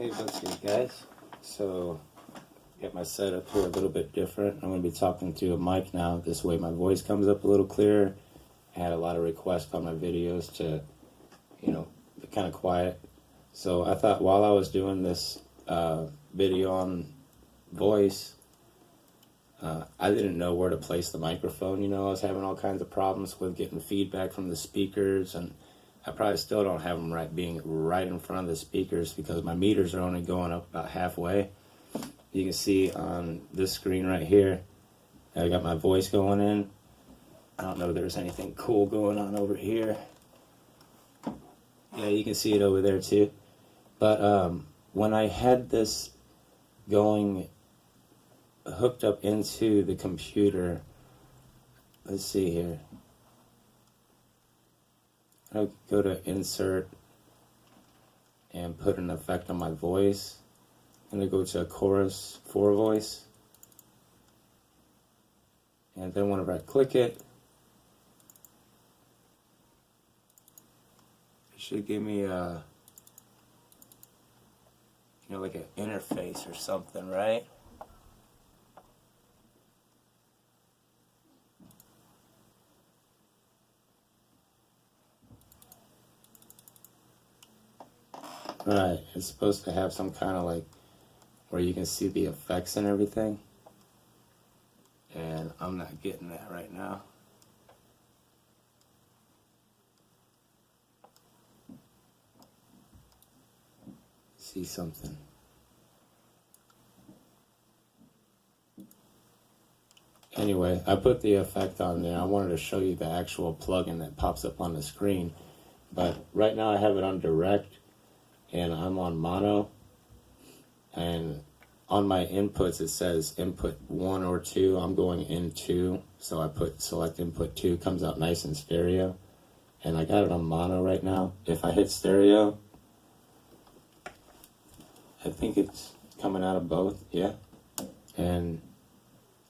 Hey, what's good, guys? So, get my setup here a little bit different. I'm going to be talking to a mic now. This way my voice comes up a little clearer. I had a lot of requests on my videos to, be kind of quiet. So I thought while I was doing this video on voice, I didn't know where to place the microphone. I was having all kinds of problems with getting feedback from the speakers, and I probably still don't have them being right in front of the speakers because my meters are only going up about halfway. You can see on this screen right here, I got my voice going in. I don't know if there's anything cool going on over here. Yeah, you can see it over there too. But when I had this going hooked up into the computer, let's see here. I'll go to insert and put an effect on my voice. I'm going to go to a chorus 4 voice. And then whenever I click it, it should give me a, like an interface or something, right? Right, it's supposed to have some kind of where you can see the effects and everything. And I'm not getting that right now. See something. Anyway, I put the effect on there. I wanted to show you the actual plugin that pops up on the screen. But right now I have it on direct and I'm on mono. And on my inputs it says input 1 or 2. I'm going in 2. So I put select input 2, comes out nice and stereo. And I got it on mono right now. If I hit stereo, I think it's coming out of both, yeah. And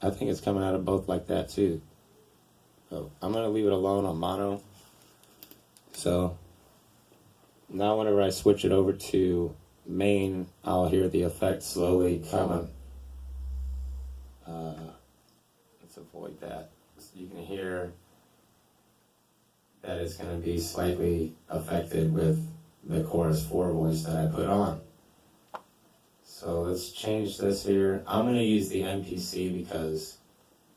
I think it's coming out of both like that too. So I'm going to leave it alone on mono. So now whenever I switch it over to main, I'll hear the effect slowly coming. Let's avoid that. So you can hear that it's going to be slightly affected with the chorus 4 voice that I put on. So let's change this here. I'm going to use the MPC because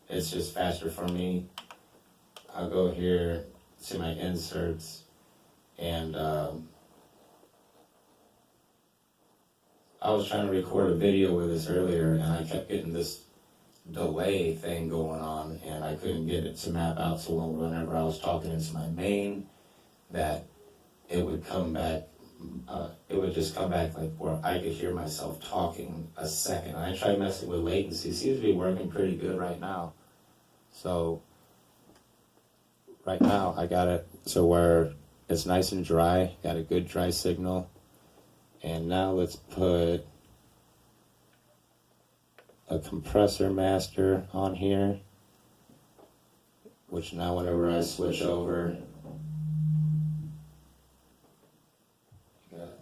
it's just faster for me. I'll go here to my inserts and I was trying to record a video with this earlier and I kept getting this delay thing going on and I couldn't get it to map out, so whenever I was talking into my main, that it would come back. It would just come back where I could hear myself talking a second. I tried messing with latency. It seems to be working pretty good right now. So right now I got it to where it's nice and dry, got a good dry signal. And now let's put a compressor master on here, which now whenever I switch over,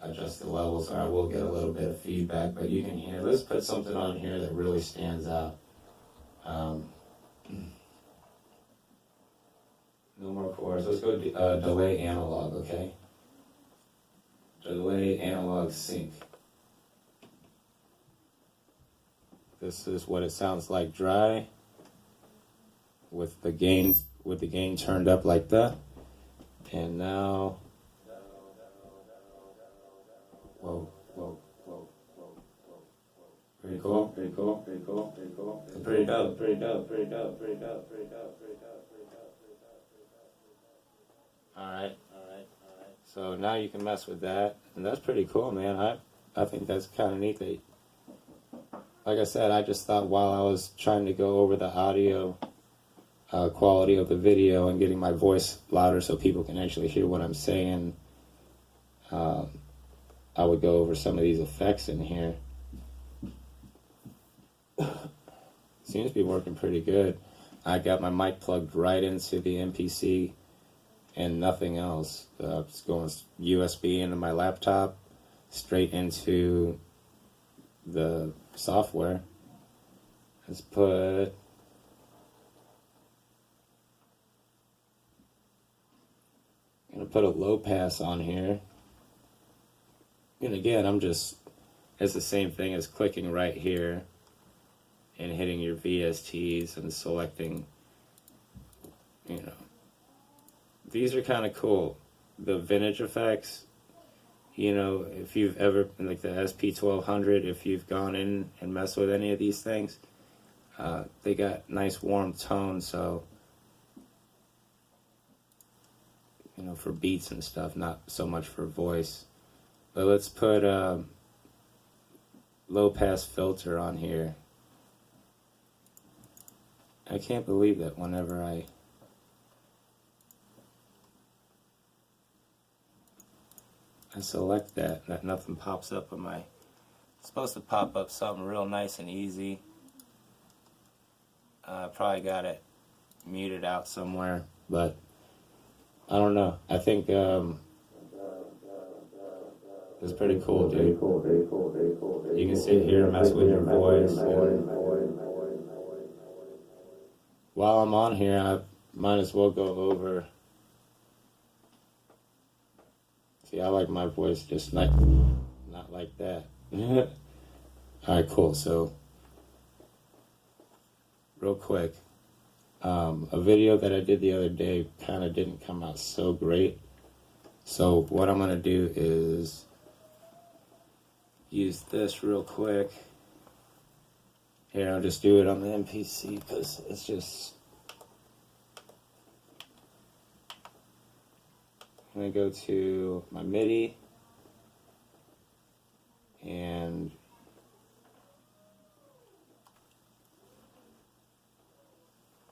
adjust the levels, or I will get a little bit of feedback, but you can hear. Let's put something on here that really stands out. No more chorus. Let's go delay analog, okay? Delay analog sync. This is what it sounds like dry, with the gain turned up like that. And now. Whoa. Pretty cool. Pretty dope. Alright. So now you can mess with that. And that's pretty cool, man. I think that's kind of neat. Like I said, I just thought while I was trying to go over the audio quality of the video and getting my voice louder so people can actually hear what I'm saying, I would go over some of these effects in here. Seems to be working pretty good. I got my mic plugged right into the MPC and nothing else. It's going USB into my laptop, straight into the software. Let's put I'm gonna put a low pass on here. And again, it's the same thing as clicking right here and hitting your VSTs and selecting, these are kind of cool. The vintage effects, if you've ever, like the SP1200, if you've gone in and messed with any of these things, they got nice warm tones, so for beats and stuff, not so much for voice. But let's put a low pass filter on here. I can't believe that whenever I select that nothing pops up on my. It's supposed to pop up something real nice and easy. I probably got it muted out somewhere, but I don't know. I think it's pretty cool, dude. You can sit here and mess with your voice. While I'm on here, I might as well go over. See, I like my voice just not like that. Alright, cool. So, real quick, a video that I did the other day kind of didn't come out so great. So what I'm going to do is use this real quick. Here, I'll just do it on the MPC because it's just... I'm going to go to my MIDI and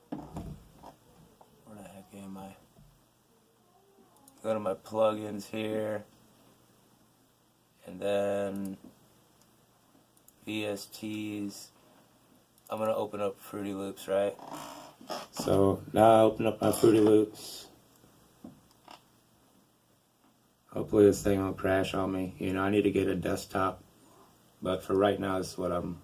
where the heck am I? Go to my plugins here and then VSTs. I'm going to open up Fruity Loops, right? So now I open up my Fruity Loops. Hopefully this thing won't crash on me. I need to get a desktop, but for right now, this is what I'm...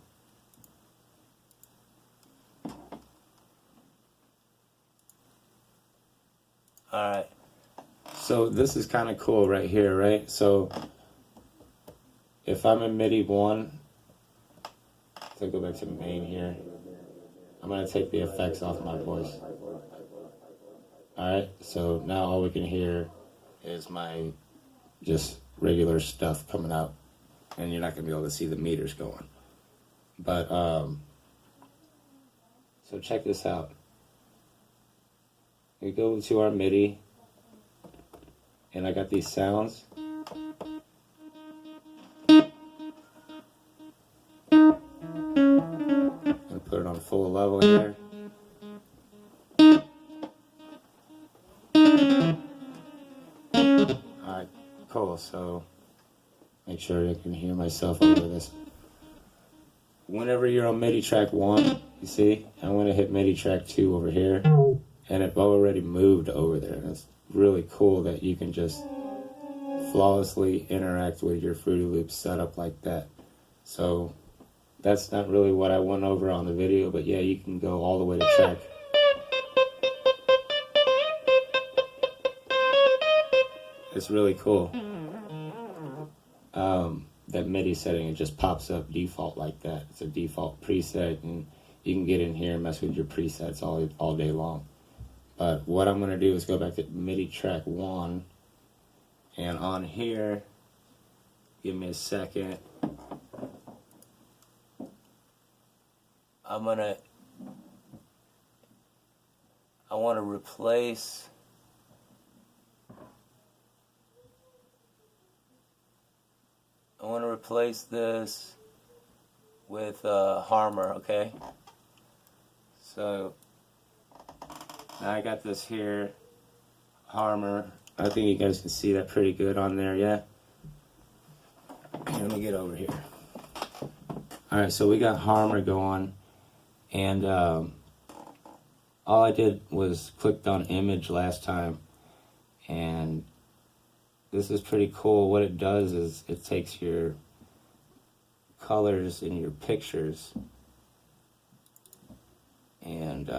Alright, so this is kind of cool right here, right? So if I'm in MIDI 1, so go back to main here, I'm going to take the effects off my voice. Alright, so now all we can hear is my just regular stuff coming out, and you're not going to be able to see the meters going. But, so check this out. We go to our MIDI, and I got these sounds. And put it on full level here. Alright, cool. So make sure I can hear myself over this. Whenever you're on MIDI track 1, you see, I'm going to hit MIDI track 2 over here, and it already moved over there. It's really cool that you can just flawlessly interact with your Fruity Loops setup like that. So that's not really what I went over on the video, but yeah, you can go all the way to track. It's really cool. That MIDI setting, it just pops up default like that. It's a default preset, and you can get in here and mess with your presets all day long. But what I'm going to do is go back to MIDI track 1, and on here, give me a second. I want to replace this with Harmor, okay? So now I got this here, Harmor. I think you guys can see that pretty good on there, yeah? Let me get over here. Alright, so we got Harmor going, and all I did was clicked on image last time, and this is pretty cool. What it does is it takes your colors in your pictures and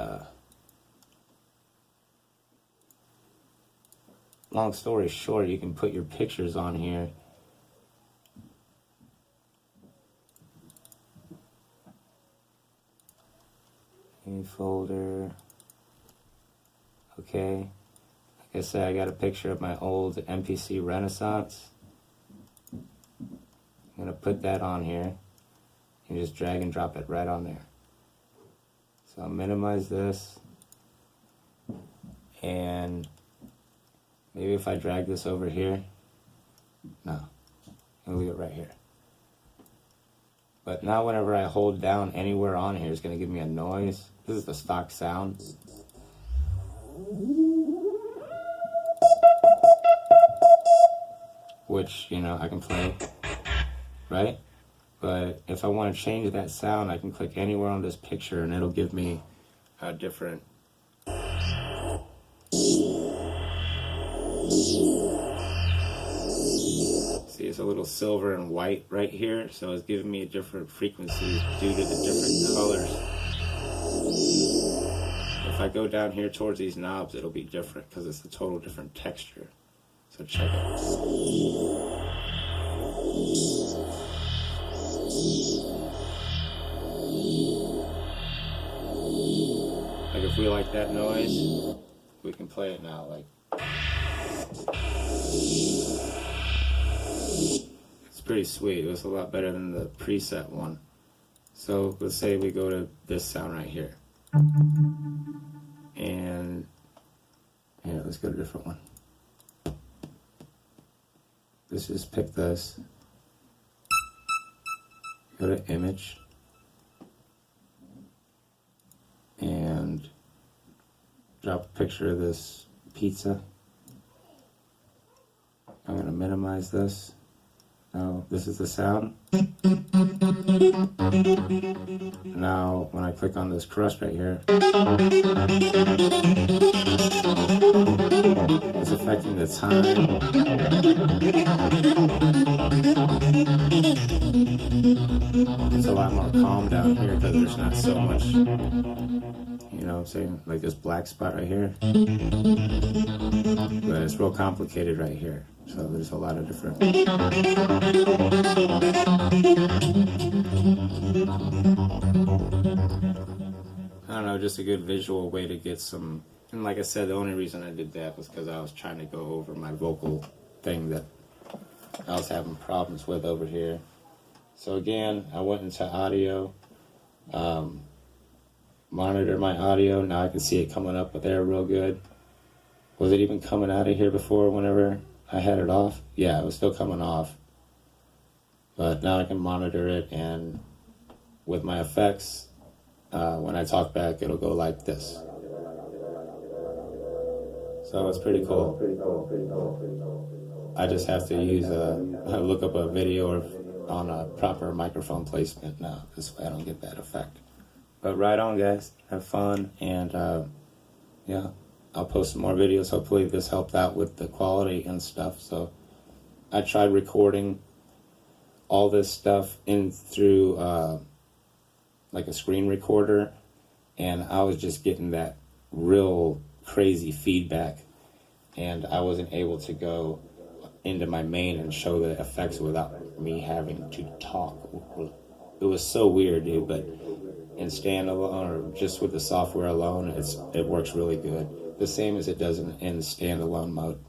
long story short, you can put your pictures on here. New folder. Okay. Like I said, I got a picture of my old MPC Renaissance. I'm going to put that on here and just drag and drop it right on there. So I'll minimize this, and maybe if I drag this over here, no, I'll leave it right here. But now whenever I hold down anywhere on here, it's going to give me a noise. This is the stock sound. Which, you know, I can play, right? But if I want to change that sound, I can click anywhere on this picture and it'll give me a different. See, it's a little silver and white right here, so it's giving me a different frequency due to the different colors. If I go down here towards these knobs, it'll be different because it's a total different texture. So check it. Like if we like that noise, we can play it now. Like it's pretty sweet. It was a lot better than the preset one. So let's say we go to this sound right here. And yeah, let's go to a different one. Let's just pick this. Go to image. And drop a picture of this pizza. I'm going to minimize this. Now, this is the sound. Now, when I click on this crust right here, it's affecting the time. It's a lot more calm down here because there's not so much, you know what I'm saying, like this black spot right here. But it's real complicated right here. So there's a lot of different. I don't know, just a good visual way to get some. And like I said, the only reason I did that was because I was trying to go over my vocal thing that I was having problems with over here. So again, I went into audio, monitor my audio. Now I can see it coming up there real good. Was it even coming out of here before whenever I had it off? Yeah, it was still coming off. But now I can monitor it, and with my effects, when I talk back, it'll go like this. So it's pretty cool. I just have to use look up a video on a proper microphone placement now. This way I don't get that effect. But right on, guys. Have fun, and yeah. I'll post some more videos. Hopefully this helped out with the quality and stuff. So I tried recording all this stuff in through like a screen recorder, and I was just getting that real crazy feedback, and I wasn't able to go into my main and show the effects without me having to talk. It was so weird, dude, but in standalone or just with the software alone, it works really good. The same as it does in standalone mode.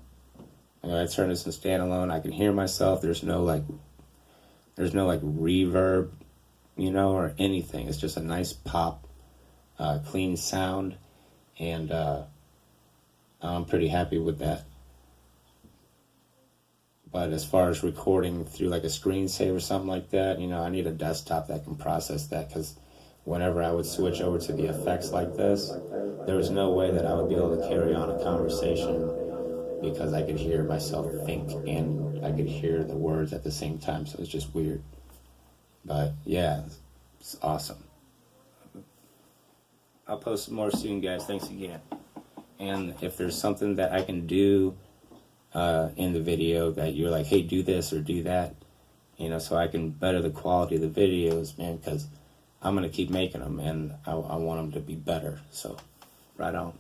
You know, I turn this in standalone, I can hear myself. There's no like reverb, you know, or anything. It's just a nice pop, clean sound, and I'm pretty happy with that. But as far as recording through like a screensaver or something like that, you know, I need a desktop that can process that, because whenever I would switch over to the effects like this, there was no way that I would be able to carry on a conversation, because I could hear myself think and I could hear the words at the same time, so it's just weird. But yeah, it's awesome. I'll post some more soon, guys. Thanks again. And if there's something that I can do in the video that you're like, hey, do this or do that, you know, so I can better the quality of the videos, man, because I'm going to keep making them, and I want them to be better. So, right on.